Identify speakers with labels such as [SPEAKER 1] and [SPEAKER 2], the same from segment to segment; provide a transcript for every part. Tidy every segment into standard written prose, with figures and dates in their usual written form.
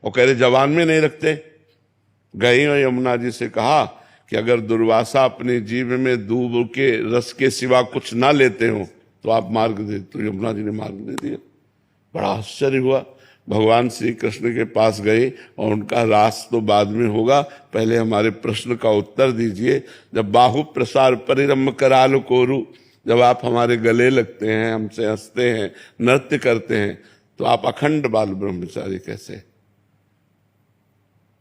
[SPEAKER 1] और कह रहे जवान में नहीं रखते। गई और यमुना जी से कहा कि अगर दुर्वासा अपने जीव में दूब के रस के सिवा कुछ ना लेते हो तो आप मार्ग दे। तो यमुना जी ने मार्ग दे दिया। बड़ा आश्चर्य हुआ। भगवान श्री कृष्ण के पास गए और उनका रास तो बाद में होगा, पहले हमारे प्रश्न का उत्तर दीजिए। जब बाहु प्रसार परिरम्भ कराल कोरु, जब आप हमारे गले लगते हैं, हमसे हंसते हैं, नृत्य करते हैं, तो आप अखंड बाल ब्रह्मचारी कैसे?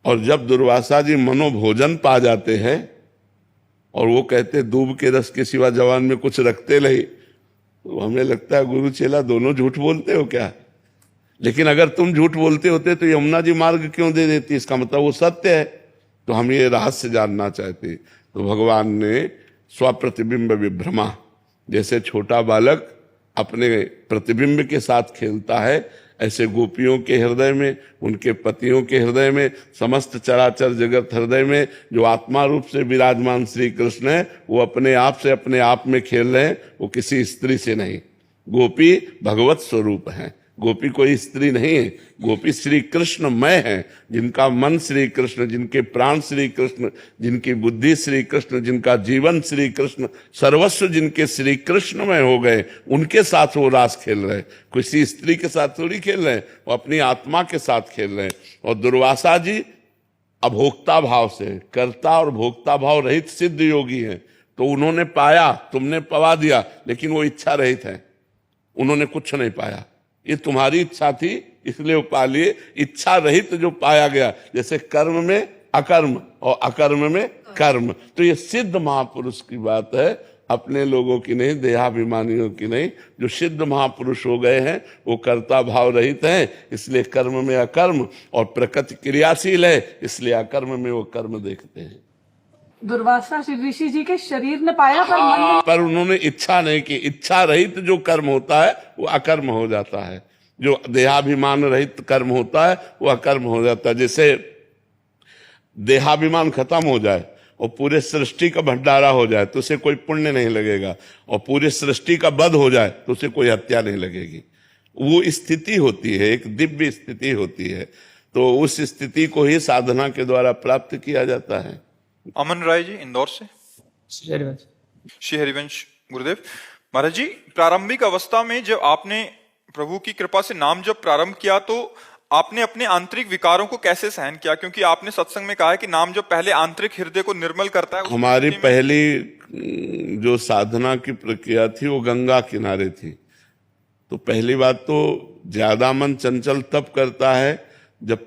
[SPEAKER 1] और जब दुर्वासा जी मनोभोजन पा जाते हैं और वो कहते दूब के रस के सिवा जवान में कुछ रखते नहीं, तो हमें लगता है गुरु चेला दोनों झूठ बोलते हो क्या? लेकिन अगर तुम झूठ बोलते होते तो यमुना जी मार्ग क्यों दे देती? इसका मतलब वो सत्य है। तो हम ये रहस्य जानना चाहते। तो भगवान ने स्वप्रतिबिंब विभ्रमा, जैसे छोटा बालक अपने प्रतिबिंब के साथ खेलता है, ऐसे गोपियों के हृदय में, उनके पतियों के हृदय में, समस्त चराचर जगत हृदय में जो आत्मा रूप से विराजमान श्री कृष्ण है, वो अपने आप से अपने आप में खेल रहे हैं। वो किसी स्त्री से नहीं। गोपी भगवत स्वरूप है, गोपी कोई स्त्री नहीं है। गोपी श्री कृष्णमय है, जिनका मन श्री कृष्ण, जिनके प्राण श्री कृष्ण, जिनकी बुद्धि श्री कृष्ण, जिनका जीवन श्री कृष्ण, सर्वस्व जिनके श्री कृष्णमय हो गए, उनके साथ वो रास खेल रहे। किसी स्त्री के साथ थोड़ी खेल रहे हैं, वो अपनी आत्मा के साथ खेल रहे हैं। और दुर्वासा जी अभोक्ता भाव से, कर्ता और भोक्ता भाव रहित सिद्ध योगी हैं। तो उन्होंने पाया, तुमने पवा दिया, लेकिन वो इच्छा रहित है, उन्होंने कुछ नहीं पाया। ये तुम्हारी इच्छा थी इसलिए वो पा लिए। इच्छा रहित जो पाया गया, जैसे कर्म में अकर्म और अकर्म में कर्म, तो ये सिद्ध महापुरुष की बात है, अपने लोगों की नहीं, देहाभिमानियों की नहीं। जो सिद्ध महापुरुष हो गए हैं वो कर्ता भाव रहित हैं, इसलिए कर्म में अकर्म, और प्रकृति क्रियाशील है इसलिए अकर्म में वो कर्म देखते हैं।
[SPEAKER 2] दुर्वासा ऋषि जी के शरीर ने पाया पर मन नहीं,
[SPEAKER 1] पर उन्होंने इच्छा नहीं की। इच्छा रहित जो कर्म होता है वो अकर्म हो जाता है, जो देहाभिमान रहित कर्म होता है वो अकर्म हो जाता है। जैसे देहाभिमान खत्म हो जाए और पूरे सृष्टि का भंडारा हो जाए तो उसे कोई पुण्य नहीं लगेगा, और पूरे सृष्टि का वध हो जाए तो उसे कोई हत्या नहीं लगेगी। वो स्थिति होती है, एक दिव्य स्थिति होती है। तो उस स्थिति को ही साधना के द्वारा प्राप्त किया जाता है।
[SPEAKER 3] अमन राय जी इंदौर से। श्री हरिवंश गुरुदेव महाराज जी, प्रारंभिक अवस्था में जब आपने प्रभु की कृपा से नाम जब प्रारंभ किया तो आपने अपने आंतरिक विकारों को कैसे सहन किया? क्योंकि आपने सत्संग में कहा है कि नाम जब पहले आंतरिक हृदय को निर्मल करता है।
[SPEAKER 1] हमारी पहली जो साधना की प्रक्रिया थी वो गंगा किनारे थी। तो पहली बात तो ज्यादा मन चंचल तब करता है जब